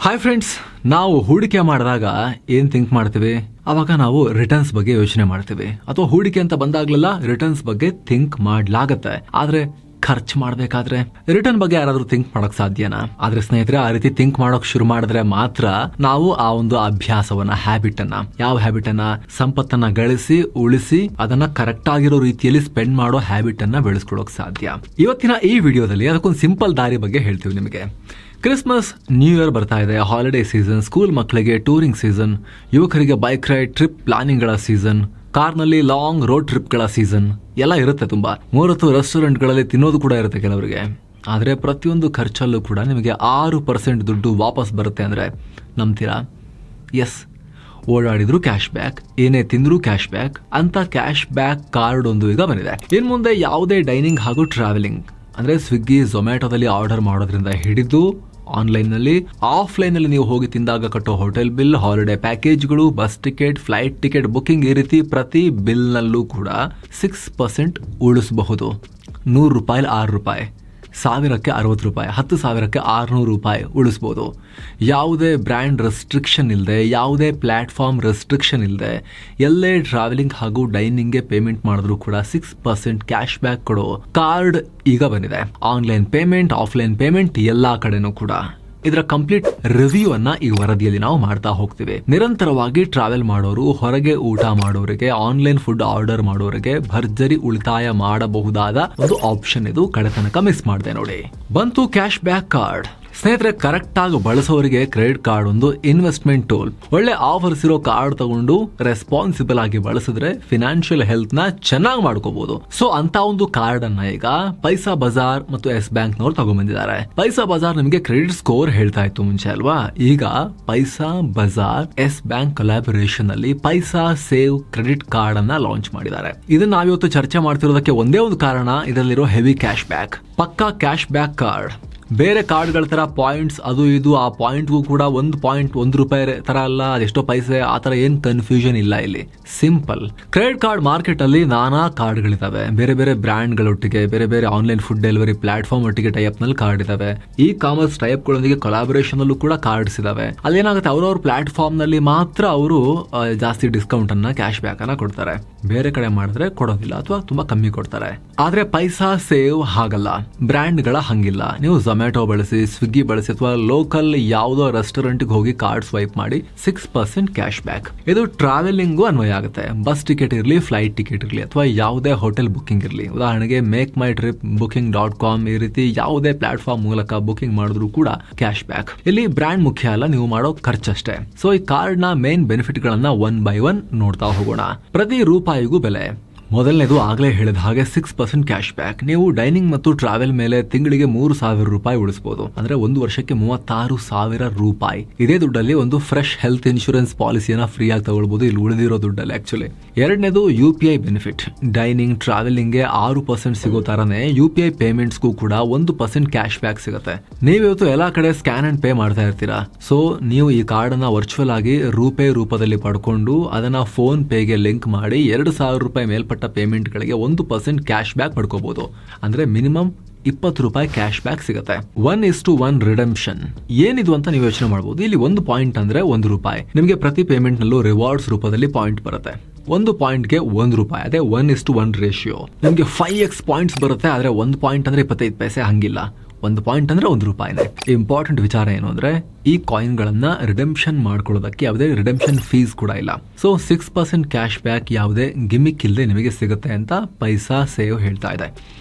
Hi friends, ನಾವು ಹೂಡಿಕೆ ಮಾಡಿದಾಗ ಏನು ಥಿಂಕ್ ಮಾಡ್ತೀವಿ? ಆವಾಗ ನಾವು ರಿಟರ್ನ್ಸ್ ಬಗ್ಗೆ ಯೋಚನೆ ಮಾಡ್ತೀವಿ, ಅಥವಾ ಹೂಡಿಕೆ ಅಂತ ಬಂದಾಗ್ಲೆಲ್ಲ ರಿಟರ್ನ್ಸ್ ಬಗ್ಗೆ ಥಿಂಕ್ ಮಾಡ್ಲಾಗತ್ತೆ. ಆದ್ರೆ ಖರ್ಚು ಮಾಡಬೇಕಾದ್ರೆ ರಿಟರ್ನ್ ಬಗ್ಗೆ ಯಾರಾದ್ರೂ ಥಿಂಕ್ ಮಾಡಕ್ ಸಾಧ್ಯನಾ? ಆದ್ರೆ ಸ್ನೇಹಿತರೆ, ಆ ರೀತಿ ಥಿಂಕ್ ಮಾಡೋಕ್ ಶುರು ಮಾಡಿದ್ರೆ ಮಾತ್ರ ನಾವು ಆ ಒಂದು ಅಭ್ಯಾಸವನ್ನ, ಯಾವ ಹ್ಯಾಬಿಟ್ ಅನ್ನ, ಸಂಪತ್ತನ್ನ ಗಳಿಸಿ ಉಳಿಸಿ ಅದನ್ನ ಕರೆಕ್ಟ್ ಆಗಿರೋ ರೀತಿಯಲ್ಲಿ ಸ್ಪೆಂಡ್ ಮಾಡೋ ಹ್ಯಾಬಿಟ್ ಅನ್ನ ಬೆಳೆಸ್ಕೊಳ್ಳೋಕ್ ಸಾಧ್ಯ. ಇವತ್ತಿನ ಈ ವಿಡಿಯೋದಲ್ಲಿ ಅದಕ್ಕೊಂದು ಸಿಂಪಲ್ ದಾರಿ ಬಗ್ಗೆ ಹೇಳ್ತೀವಿ ನಿಮಗೆ. ಕ್ರಿಸ್ಮಸ್, ನ್ಯೂ ಇಯರ್ ಬರ್ತಾ ಇದೆ, ಹಾಲಿಡೇ ಸೀಸನ್, ಸ್ಕೂಲ್ ಮಕ್ಕಳಿಗೆ ಟೂರಿಂಗ್ ಸೀಸನ್, ಯುವಕರಿಗೆ ಬೈಕ್ ರೈಡ್, ಟ್ರಿಪ್ ಪ್ಲಾನಿಂಗ್ಗಳ ಸೀಸನ್, ಕಾರ್ನಲ್ಲಿ ಲಾಂಗ್ ರೋಡ್ ಟ್ರಿಪ್ಗಳ ಸೀಸನ್ ಎಲ್ಲ ಇರುತ್ತೆ. ತುಂಬಾ 30 ರೆಸ್ಟೋರೆಂಟ್ಗಳಲ್ಲಿ ತಿನ್ನೋದು ಕೂಡ ಇರುತ್ತೆ ಕೆಲವರಿಗೆ. ಆದರೆ ಪ್ರತಿಯೊಂದು ಖರ್ಚಲ್ಲೂ ಕೂಡ ನಿಮಗೆ 6% ದುಡ್ಡು ವಾಪಸ್ ಬರುತ್ತೆ ಅಂದರೆ ನಂಬ್ತೀರಾ? ಎಸ್, ಓಡಾಡಿದ್ರು ಕ್ಯಾಶ್ ಬ್ಯಾಕ್, ಏನೇ ತಿಂದ್ರು ಕ್ಯಾಶ್ ಬ್ಯಾಕ್ ಅಂತ ಕ್ಯಾಶ್ ಬ್ಯಾಕ್ ಕಾರ್ಡ್ ಒಂದು ಈಗ ಬಂದಿದೆ. ಇನ್ನು ಮುಂದೆ ಯಾವುದೇ ಡೈನಿಂಗ್ ಹಾಗೂ ಟ್ರಾವೆಲಿಂಗ್ ಅಂದರೆ ಸ್ವಿಗ್ಗಿ, ಝೊಮ್ಯಾಟೊದಲ್ಲಿ ಆರ್ಡರ್ ಮಾಡೋದ್ರಿಂದ ಹಿಡಿದು ಆನ್ಲೈನ್ನಲ್ಲಿ, ಆಫ್ಲೈನಲ್ಲಿ ನೀವು ಹೋಗಿ ತಿಂದಾಗ ಕಟ್ಟೋ ಹೋಟೆಲ್ ಬಿಲ್, ಹಾಲಿಡೇ ಪ್ಯಾಕೇಜ್ಗಳು, bus ticket, flight ticket booking, ಈ ರೀತಿ ಪ್ರತಿ ಬಿಲ್ನಲ್ಲೂ ಕೂಡ 6% ಉಳಿಸಬಹುದು. 100 ರೂಪಾಯಿ 6 ರೂಪಾಯಿ, 1000ಕ್ಕೆ 60 ರೂಪಾಯಿ, 10,000ಕ್ಕೆ 600 ರೂಪಾಯಿ ಉಳಿಸ್ಬೋದು. ಯಾವುದೇ ಬ್ರ್ಯಾಂಡ್ ರೆಸ್ಟ್ರಿಕ್ಷನ್ ಇಲ್ಲದೆ, ಯಾವುದೇ ಪ್ಲಾಟ್ಫಾರ್ಮ್ ರೆಸ್ಟ್ರಿಕ್ಷನ್ ಇಲ್ಲದೆ, ಎಲ್ಲೇ ಟ್ರಾವೆಲಿಂಗ್ ಹಾಗೂ ಡೈನಿಂಗ್ಗೆ ಪೇಮೆಂಟ್ ಮಾಡಿದ್ರು ಕೂಡ 6% ಕ್ಯಾಶ್ ಬ್ಯಾಕ್ ಕೊಡೋ ಕಾರ್ಡ್ ಈಗ ಬಂದಿದೆ. ಆನ್ಲೈನ್ ಪೇಮೆಂಟ್, ಆಫ್ಲೈನ್ ಪೇಮೆಂಟ್ ಎಲ್ಲಾ ಕಡೆನೂ ಕೂಡ. ಇದರ ಕಂಪ್ಲೀಟ್ ರಿವ್ಯೂ ಅನ್ನ ಈ ವರದಿಯಲ್ಲಿ ನಾವು ಮಾಡ್ತಾ ಹೋಗ್ತೀವಿ. ನಿರಂತರವಾಗಿ ಟ್ರಾವೆಲ್ ಮಾಡೋರು, ಹೊರಗೆ ಊಟ ಮಾಡೋರಿಗೆ, ಆನ್ಲೈನ್ ಫುಡ್ ಆರ್ಡರ್ ಮಾಡೋರಿಗೆ ಭರ್ಜರಿ ಉಳಿತಾಯ ಮಾಡಬಹುದಾದ ಒಂದು ಆಪ್ಷನ್ ಇದು. ಕಡೆ ತನಕ ಮಿಸ್ ಮಾಡಿದೆ ನೋಡಿ. ಬಂತು ಕ್ಯಾಶ್ ಬ್ಯಾಕ್ ಕಾರ್ಡ್. ಸ್ನೇಹಿತರೆ, ಕರೆಕ್ಟ್ ಆಗಿ ಬಳಸೋರಿಗೆ ಕ್ರೆಡಿಟ್ ಕಾರ್ಡ್ ಒಂದು ಇನ್ವೆಸ್ಟ್ಮೆಂಟ್ ಟೂಲ್. ಒಳ್ಳೆ ಆಫರ್ಸ್ ಇರೋ ಕಾರ್ಡ್ ತಗೊಂಡು ರೆಸ್ಪಾನ್ಸಿಬಲ್ ಆಗಿ ಬಳಸಿದ್ರೆ ಫಿನಾನ್ಷಿಯಲ್ ಹೆಲ್ತ್ ನ ಚೆನ್ನಾಗಿ ಮಾಡ್ಕೋಬಹುದು. ಸೊ ಅಂತ ಒಂದು ಕಾರ್ಡ್ ಅನ್ನ ಈಗ ಪೈಸಾ ಬಜಾರ್ ಮತ್ತು ಎಸ್ ಬ್ಯಾಂಕ್ ನವರು ತಗೊಂಡ್ಬಂದಿದ್ದಾರೆ. ಪೈಸಾ ಬಜಾರ್ ನಿಮಗೆ ಕ್ರೆಡಿಟ್ ಸ್ಕೋರ್ ಹೇಳ್ತಾ ಇತ್ತು ಮುಂಚೆ ಅಲ್ವಾ? ಈಗ ಪೈಸಾ ಬಜಾರ್ ಎಸ್ ಬ್ಯಾಂಕ್ ಕೊಲಾಬರೇಷನ್ ಅಲ್ಲಿ ಪೈಸಾ ಸೇವ್ ಕ್ರೆಡಿಟ್ ಕಾರ್ಡ್ ಅನ್ನ ಲಾಂಚ್ ಮಾಡಿದ್ದಾರೆ. ಇದನ್ನ ನಾವಿವತ್ತು ಚರ್ಚೆ ಮಾಡ್ತಿರೋದಕ್ಕೆ ಒಂದೇ ಒಂದು ಕಾರಣ, ಇದರಲ್ಲಿರೋ ಹೆವಿ ಕ್ಯಾಶ್ ಬ್ಯಾಕ್. ಪಕ್ಕಾ ಕ್ಯಾಶ್ ಬ್ಯಾಕ್ ಕಾರ್ಡ್. ಬೇರೆ ಕಾರ್ಡ್ಗಳ ತರ ಪಾಯಿಂಟ್ಸ್ ಅದು ಇದು, ಆ ಪಾಯಿಂಟ್ಗೂ ಕೂಡ 1 ಪಾಯಿಂಟ್ 1 ರೂಪಾಯಿ ತರ ಅಲ್ಲ, ಅದೆಷ್ಟೋ ಪೈಸೆ, ಆ ತರ ಏನ್ ಕನ್ಫ್ಯೂಷನ್ ಇಲ್ಲ ಇಲ್ಲಿ. ಸಿಂಪಲ್. ಕ್ರೆಡಿಟ್ ಕಾರ್ಡ್ ಮಾರ್ಕೆಟ್ ಅಲ್ಲಿ ನಾನಾ ಕಾರ್ಡ್ಗಳಿದಾವೆ. ಬೇರೆ ಬೇರೆ ಬ್ರ್ಯಾಂಡ್ ಗಳೊಟ್ಟಿಗೆ, ಬೇರೆ ಬೇರೆ ಆನ್ಲೈನ್ ಫುಡ್ ಡೆಲಿವರಿ ಪ್ಲಾಟ್ಫಾರ್ಮ್ ಒಟ್ಟಿಗೆ ಟೈಪ್ ನಲ್ಲಿ ಕಾರ್ಡ್ ಇದಾವೆ. ಇ ಕಾಮರ್ಸ್ ಟೈಪ್ ಗಳೊಂದಿಗೆ ಕೊಲಾಬರೇಷನ್ ಅಲ್ಲೂ ಕೂಡ ಕಾರ್ಡ್ಸ್ ಇದಾವೆ. ಅದೇನಾಗುತ್ತೆ, ಅವ್ರವ್ರ ಪ್ಲಾಟ್ಫಾರ್ಮ್ ನಲ್ಲಿ ಮಾತ್ರ ಅವರು ಜಾಸ್ತಿ ಡಿಸ್ಕೌಂಟ್ ಅನ್ನ, ಕ್ಯಾಶ್ ಬ್ಯಾಕ್ ಅನ್ನ ಕೊಡ್ತಾರೆ. ಬೇರೆ ಕಡೆ ಮಾಡಿದ್ರೆ ಕೊಡೋದಿಲ್ಲ ಅಥವಾ ತುಂಬಾ ಕಮ್ಮಿ ಕೊಡ್ತಾರೆ. ಆದ್ರೆ ಪೈಸಾ ಸೇವ್ ಹಾಗಲ್ಲ. ಬ್ರ್ಯಾಂಡ್ ಗಳ ಹಂಗಿಲ್ಲ. ನೀವು ಝೊಮ್ಯಾಟೊ ಬಳಸಿ, ಸ್ವಿಗ್ಗಿ ಬಳಸಿ, ಅಥವಾ ಲೋಕಲ್ ಯಾವುದೋ ರೆಸ್ಟೋರೆಂಟ್ಗೆ ಹೋಗಿ ಕಾರ್ಡ್ ಸ್ವೈಪ್ ಮಾಡಿ 6% ಕ್ಯಾಶ್ ಬ್ಯಾಕ್. ಇದು ಟ್ರಾವೆಲಿಂಗು ಅನ್ವಯ ಆಗುತ್ತೆ. ಬಸ್ ಟಿಕೆಟ್ ಇರಲಿ, ಫ್ಲೈಟ್ ಟಿಕೆಟ್ ಇರಲಿ, ಅಥವಾ ಯಾವುದೇ ಹೋಟೆಲ್ ಬುಕಿಂಗ್ ಇರಲಿ. ಉದಾಹರಣೆಗೆ ಮೇಕ್ ಮೈ ಟ್ರಿಪ್, booking.com ಈ ರೀತಿ ಯಾವುದೇ ಪ್ಲಾಟ್ಫಾರ್ಮ್ ಮೂಲಕ ಬುಕಿಂಗ್ ಮಾಡಿದ್ರು ಕೂಡ ಕ್ಯಾಶ್ ಬ್ಯಾಕ್. ಇಲ್ಲಿ ಬ್ರ್ಯಾಂಡ್ ಮುಖ್ಯ ಅಲ್ಲ, ನೀವು ಮಾಡೋ ಖರ್ಚಷ್ಟೇ. ಸೊ ಈ ಕಾರ್ಡ್ ನ ಮೇನ್ ಬೆನಿಫಿಟ್ ಗಳನ್ನ 1 by 1 ನೋಡ್ತಾ ಹೋಗೋಣ. ಪ್ರತಿ ರೂಪಾಯಿಗೂ ಬೆಲೆ. ಮೊದಲನೇದು ಆಗ್ಲೇ ಹೇಳಿದ ಹಾಗೆ 6% ಕ್ಯಾಶ್ ಬ್ಯಾಕ್. ನೀವು ಡೈನಿಂಗ್ ಮತ್ತು ಟ್ರಾವೆಲ್ ಮೇಲೆ ತಿಂಗಳಿಗೆ 3,000 ರೂಪಾಯಿ ಉಳಿಸಬಹುದು. ಅಂದ್ರೆ 1 ವರ್ಷಕ್ಕೆ 36,000 ರೂಪಾಯಿ. ಇದೇ ದುಡ್ಡಲ್ಲಿ ಒಂದು ಫ್ರೆಶ್ ಹೆಲ್ತ್ ಇನ್ಶೂರೆನ್ಸ್ ಪಾಲಿಸಿಯನ್ನ ಫ್ರೀ ಆಗಿ ತಗೊಳ್ಬಹುದು, ಇಲ್ಲಿ ಉಳಿದಿರೋ ದುಡ್ಡಲ್ಲಿ ಆಕ್ಚುಲಿ. ಎರಡನೇದು UPI ಬೆನಿಫಿಟ್. ಡೈನಿಂಗ್, ಟ್ರಾವೆಲಿಂಗ್ ಗೆ 6% ಸಿಗೋ ತರನೇ UPI ಪೇಮೆಂಟ್ಸ್ಗೂ ಕೂಡ 1% ಕ್ಯಾಶ್ ಬ್ಯಾಕ್ ಸಿಗುತ್ತೆ. ನೀವಿವತ್ತು ಎಲ್ಲಾ ಕಡೆ ಸ್ಕ್ಯಾನ್ ಅಂಡ್ ಪೇ ಮಾಡ್ತಾ ಇರ್ತೀರಾ. ಸೊ ನೀವು ಈ ಕಾರ್ಡ್ ಅನ್ನ ವರ್ಚುವಲ್ ಆಗಿ ರೂಪೇ ರೂಪದಲ್ಲಿ ಪಡ್ಕೊಂಡು ಅದನ್ನ ಫೋನ್ ಪೇಗೆ ಲಿಂಕ್ ಮಾಡಿ 2,000 ರೂಪಾಯಿ ಮೇಲ್ಪಟ್ಟ ಪೇಮೆಂಟ್ ಗಳಿಗೆ 1% ಕ್ಯಾಶ್ ಬ್ಯಾಕ್ ಪಡ್ಕೋಬಹುದು. ಅಂದ್ರೆ ಮಿನಿಮಮ್ 20 ರೂಪಾಯಿ ಕ್ಯಾಶ್ ಬ್ಯಾಕ್ ಸಿಗುತ್ತೆ. 1:1 ರಿಡೆಂಪ್ಷನ್. ಏನಿದು ಅಂತ ನೀವು ಯೋಚನೆ ಮಾಡಬಹುದು. ಇಲ್ಲಿ 1 ಪಾಯಿಂಟ್ ಅಂದ್ರೆ 1 ರೂಪಾಯಿ. ನಿಮಗೆ ಪ್ರತಿ ಪೇಮೆಂಟ್ ನಲ್ಲೂ ರಿವಾರ್ಡ್ಸ್ ರೂಪದಲ್ಲಿ ಪಾಯಿಂಟ್ ಬರುತ್ತೆ. 1 ಪಾಯಿಂಟ್ಗೆ 1 ರೂಪಾಯಿ. ಅದೇ 1:1 ರೇಷಿಯೋ. ನಿಮಗೆ 5x ಪಾಯಿಂಟ್ಸ್ ಬರುತ್ತೆ. ಆದ್ರೆ 1 ಪಾಯಿಂಟ್ ಅಂದ್ರೆ 25 ಪೈಸೆ, ಹಂಗಿಲ್ಲ. 1 ಪಾಯಿಂಟ್ ಅಂದ್ರೆ 1 ರೂಪಾಯಿನೇ. ಇಂಪಾರ್ಟೆಂಟ್ ವಿಚಾರ ಏನು ಅಂದ್ರೆ, ಈ ಕಾಯಿನ್ ಗಳನ್ನ ರಿಡೆಂಪ್ಷನ್ ಮಾಡ್ಕೊಳ್ಳೋದಕ್ಕೆ ಯಾವುದೇ ರಿಡೆಂಪ್ಷನ್ ಫೀಸ್ ಕೂಡ ಇಲ್ಲ. ಸೊ 6% ಕ್ಯಾಶ್ ಬ್ಯಾಕ್ ಯಾವುದೇ ಗಿಮಿಕ್ ಇಲ್ಲದೆ ನಿಮಗೆ ಸಿಗುತ್ತೆ ಅಂತ ಪೈಸಾ ಸೇವ್ ಹೇಳ್ತಾ ಇದೆ.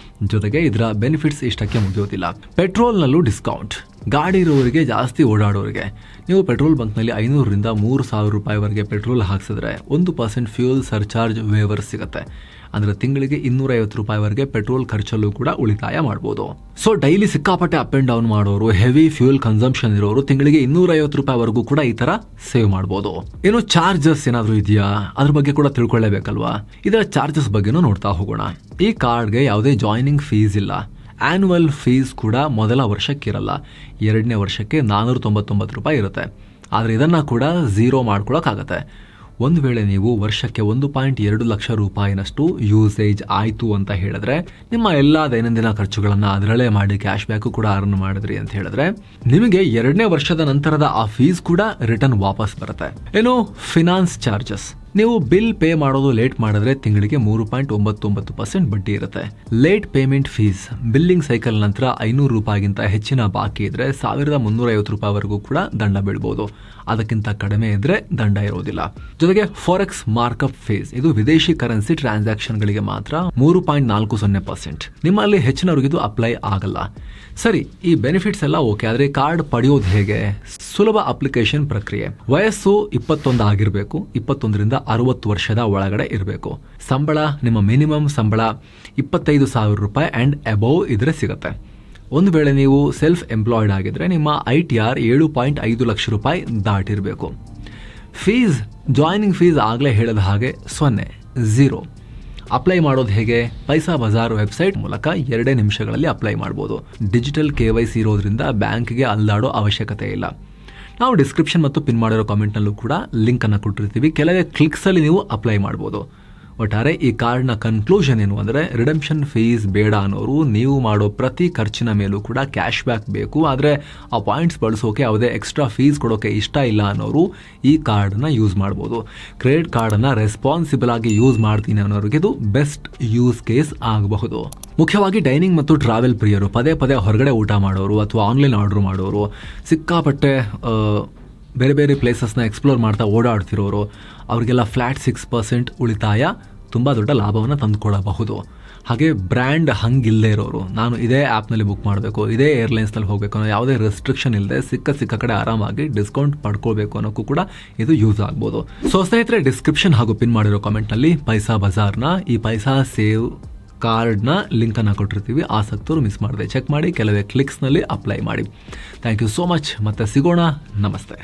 ಜೊತೆಗೆ ಇದರ ಬೆನಿಫಿಟ್ಸ್ ಇಷ್ಟಕ್ಕೆ ಮುಗಿಯೋದಿಲ್ಲ. ಪೆಟ್ರೋಲ್ ನಲ್ಲೂ ಡಿಸ್ಕೌಂಟ್. ಗಾಡಿ ಇರೋರಿಗೆ, ಜಾಸ್ತಿ ಓಡಾಡೋರಿಗೆ, ನೀವು ಪೆಟ್ರೋಲ್ ಬಂಕ್ ನಲ್ಲಿ 500 ರಿಂದ 3,000 ರೂಪಾಯಿವರೆಗೆ ಪೆಟ್ರೋಲ್ ಹಾಕ್ಸಿದ್ರೆ 1% ಫ್ಯೂಲ್ ಸರ್ಚಾರ್ಜ್ ವೇವರ್ ಸಿಗುತ್ತೆ. ಅಂದ್ರೆ ತಿಂಗಳಿಗೆ 250 ರೂಪಾಯಿವರೆಗೆ ಪೆಟ್ರೋಲ್ ಖರ್ಚಲ್ಲೂ ಕೂಡ ಉಳಿತಾಯ ಮಾಡಬಹುದು. ಸೊ ಡೈಲಿ ಸಿಕ್ಕಾಪಟ್ಟೆ ಅಪ್ ಅಂಡ್ ಡೌನ್ ಮಾಡೋರು, ಹೆವಿ ಫ್ಯೂಲ್ ಕನ್ಸಂಪ್ಷನ್ ಇರೋರು ತಿಂಗಳಿಗೆ 250 ರೂಪಾಯಿವರೆಗೂ ಕೂಡ ಈ ತರ ಸೇವ್ ಮಾಡಬಹುದು. ಏನು ಚಾರ್ಜಸ್ ಏನಾದ್ರು ಇದೆಯಾ, ಅದ್ರ ಬಗ್ಗೆ ಕೂಡ ತಿಳ್ಕೊಳ್ಳೇಬೇಕಲ್ವಾ? ಇದರ ಚಾರ್ಜಸ್ ಬಗ್ಗೆನೂ ನೋಡ್ತಾ ಹೋಗೋಣ. ಈ ಕಾರ್ಡ್ಗೆ ಯಾವುದೇ ಜಾಯ್ನಿಂಗ್ ಫೀಸ್ ಇಲ್ಲ. ಆನ್ಯುವಲ್ ಫೀಸ್ ಕೂಡ ಮೊದಲ ವರ್ಷಕ್ಕಿರಲ್ಲ. 2ನೇ ವರ್ಷಕ್ಕೆ 499 ರೂಪಾಯಿ ಇರುತ್ತೆ. ಆದ್ರೆ ಇದನ್ನ ಕೂಡ 0 ಮಾಡ್ಕೊಳಕ್ಕಾಗತ್ತೆ. ಒಂದು ವೇಳೆ ನೀವು ವರ್ಷಕ್ಕೆ 1.2 ಲಕ್ಷ ರೂಪಾಯಿನಷ್ಟು ಯೂಸೇಜ್ ಆಯ್ತು ಅಂತ ಹೇಳಿದ್ರೆ, ನಿಮ್ಮ ಎಲ್ಲಾ ದೈನಂದಿನ ಖರ್ಚುಗಳನ್ನ ಅದರಲ್ಲೇ ಮಾಡಿ ಕ್ಯಾಶ್ ಬ್ಯಾಕ್ ಕೂಡ ಅರ್ನ್ ಮಾಡಿದ್ರಿ ಅಂತ ಹೇಳಿದ್ರೆ, ನಿಮಗೆ 2ನೇ ವರ್ಷದ ನಂತರದ ಆ ಫೀಸ್ ಕೂಡ ರಿಟರ್ನ್ ವಾಪಸ್ ಬರುತ್ತೆ. ಏನು ಫಿನಾನ್ಸ್ ಚಾರ್ಜಸ್, ನೀವು ಬಿಲ್ ಪೇ ಮಾಡೋದು ಲೇಟ್ ಮಾಡಿದ್ರೆ ತಿಂಗಳಿಗೆ 3.99% ಬಡ್ಡಿ ಇರುತ್ತೆ. Late payment fees, billing cycle ನಂತರ 500 ರೂಪಾಯಿಗಿಂತ ಹೆಚ್ಚಿನ ಬಾಕಿ ಇದ್ರೆ 1350 ರೂಪಾಯಿವರೆಗೂ ಕೂಡ ದಂಡ ಬೀಳ್ಬಹುದು. ಅದಕ್ಕಿಂತ ಕಡಿಮೆ ಇದ್ರೆ ದಂಡ ಇರೋದಿಲ್ಲ. ಜೊತೆಗೆ ಫಾರೆಕ್ಸ್ ಮಾರ್ಕಪ್ ಫೀಸ್, ಇದು ವಿದೇಶಿ ಕರೆನ್ಸಿ ಟ್ರಾನ್ಸಾಕ್ಷನ್ ಗಳಿಗೆ ಮಾತ್ರ 3.40%. ನಿಮ್ಮಲ್ಲಿ ಹೆಚ್ಚಿನವರಿಗೆ ಇದು ಅಪ್ಲೈ ಆಗಲ್ಲ. ಸರಿ, ಈ ಬೆನಿಫಿಟ್ಸ್ ಎಲ್ಲ ಓಕೆ, ಆದ್ರೆ ಕಾರ್ಡ್ ಪಡೆಯೋದು ಹೇಗೆ? ಸುಲಭ ಅಪ್ಲಿಕೇಶನ್ ಪ್ರಕ್ರಿಯೆ. ವಯಸ್ಸು 21 ಆಗಿರಬೇಕು, 21ರಿಂದ 60 ವರ್ಷದ ಒಳಗಡೆ ಇರಬೇಕು. ಸಂಬಳ, ನಿಮ್ಮ ಮಿನಿಮಮ್ ಸಂಬಳ 25,000 ರೂಪಾಯಿ ಅಂಡ್ ಅಬೌವ್ ಇದ್ರೆ ಸಿಗುತ್ತೆ. ಒಂದು ವೇಳೆ ನೀವು ಸೆಲ್ಫ್ ಎಂಪ್ಲಾಯ್ಡ್ ಆಗಿದ್ರೆ ನಿಮ್ಮ ITR 7.5 ಲಕ್ಷ ರೂಪಾಯಿ ದಾಟಿರಬೇಕು. ಫೀಸ್, ಜಾಯ್ನಿಂಗ್ ಫೀಸ್ ಆಗಲೇ ಹೇಳಿದ ಹಾಗೆ 0. ಅಪ್ಲೈ ಮಾಡೋದು ಹೇಗೆ? ಪೈಸಾ ಬಜಾರ್ ವೆಬ್ಸೈಟ್ ಮೂಲಕ 2 ನಿಮಿಷಗಳಲ್ಲಿ ಅಪ್ಲೈ ಮಾಡ್ಬೋದು. ಡಿಜಿಟಲ್ KYC ಇರೋದ್ರಿಂದ ಬ್ಯಾಂಕ್ಗೆ ಅಲ್ದಾಡೋ ಅವಶ್ಯಕತೆ ಇಲ್ಲ. ನಾವು ಡಿಸ್ಕ್ರಿಪ್ಷನ್ ಮತ್ತು ಪಿನ್ ಮಾಡಿರೋ ಕಾಮೆಂಟ್ನಲ್ಲೂ ಕೂಡ ಲಿಂಕ್ ಅನ್ನು ಕೊಟ್ಟಿರ್ತೀವಿ. ಕೆಲವೇ ಕ್ಲಿಕ್ಸಲ್ಲಿ ನೀವು ಅಪ್ಲೈ ಮಾಡ್ಬೋದು. ಒಟ್ಟಾರೆ ಈ ಕಾರ್ಡ್ನ ಕನ್ಕ್ಲೂಷನ್ ಏನು ಅಂದರೆ, ರಿಡೆಂಪ್ಷನ್ ಫೀಸ್ ಬೇಡ ಅನ್ನೋರು, ನೀವು ಮಾಡೋ ಪ್ರತಿ ಖರ್ಚಿನ ಮೇಲೂ ಕೂಡ ಕ್ಯಾಶ್ ಬ್ಯಾಕ್ ಬೇಕು, ಆದರೆ ಆ ಪಾಯಿಂಟ್ಸ್ ಬಳಸೋಕೆ ಯಾವುದೇ ಎಕ್ಸ್ಟ್ರಾ ಫೀಸ್ ಕೊಡೋಕೆ ಇಷ್ಟ ಇಲ್ಲ ಅನ್ನೋರು ಈ ಕಾರ್ಡನ್ನ ಯೂಸ್ ಮಾಡ್ಬೋದು. ಕ್ರೆಡಿಟ್ ಕಾರ್ಡನ್ನು ರೆಸ್ಪಾನ್ಸಿಬಲ್ ಆಗಿ ಯೂಸ್ ಮಾಡ್ತೀನಿ ಅನ್ನೋರಿಗೆ ಇದು ಬೆಸ್ಟ್ ಯೂಸ್ ಕೇಸ್ ಆಗಬಹುದು. ಮುಖ್ಯವಾಗಿ ಡೈನಿಂಗ್ ಮತ್ತು ಟ್ರಾವೆಲ್ ಪ್ರಿಯರು, ಪದೇ ಪದೇ ಹೊರಗಡೆ ಊಟ ಮಾಡೋರು ಅಥವಾ ಆನ್ಲೈನ್ ಆರ್ಡರ್ ಮಾಡೋರು, ಸಿಕ್ಕಾಪಟ್ಟೆ ಬೇರೆ ಬೇರೆ ಪ್ಲೇಸಸ್ನ ಎಕ್ಸ್ಪ್ಲೋರ್ ಮಾಡ್ತಾ ಓಡಾಡ್ತಿರೋರು, ಅವರಿಗೆಲ್ಲ ಫ್ಲ್ಯಾಟ್ 6% ಉಳಿತಾಯ ತುಂಬ ದೊಡ್ಡ ಲಾಭವನ್ನು ತಂದುಕೊಡಬಹುದು. ಹಾಗೆ ಬ್ರ್ಯಾಂಡ್ ಹಂಗಿಲ್ಲದೆ ಇರೋರು, ನಾನು ಇದೇ ಆ್ಯಪ್ನಲ್ಲಿ ಬುಕ್ ಮಾಡಬೇಕು, ಇದೇ ಏರ್ಲೈನ್ಸ್ನಲ್ಲಿ ಹೋಗಬೇಕು ಅನ್ನೋ ಯಾವುದೇ ರೆಸ್ಟ್ರಿಕ್ಷನ್ ಇಲ್ಲದೆ ಸಿಕ್ಕ ಕಡೆ ಆರಾಮಾಗಿ ಡಿಸ್ಕೌಂಟ್ ಪಡ್ಕೊಳ್ಬೇಕು ಅನ್ನೋಕ್ಕೂ ಕೂಡ ಇದು ಯೂಸ್ ಆಗ್ಬೋದು. ಸೊ ಸ್ನೇಹಿತರೆ, ಡಿಸ್ಕ್ರಿಪ್ಷನ್ ಹಾಗೂ ಪಿನ್ ಮಾಡಿರೋ ಕಾಮೆಂಟ್ನಲ್ಲಿ ಪೈಸಾ ಬಜಾರ್ನ ಈ ಪೈಸಾ ಸೇವ್ ಕಾರ್ಡ್ನ ಲಿಂಕನ್ನು ಕೊಟ್ಟಿರ್ತೀವಿ. ಆಸಕ್ತರು ಮಿಸ್ ಮಾಡದೆ ಚೆಕ್ ಮಾಡಿ, ಕೆಲವೇ ಕ್ಲಿಕ್ಸ್ನಲ್ಲಿ ಅಪ್ಲೈ ಮಾಡಿ. Thank you so much. ಮತ್ತೆ ಸಿಗೋಣ. ನಮಸ್ತೆ.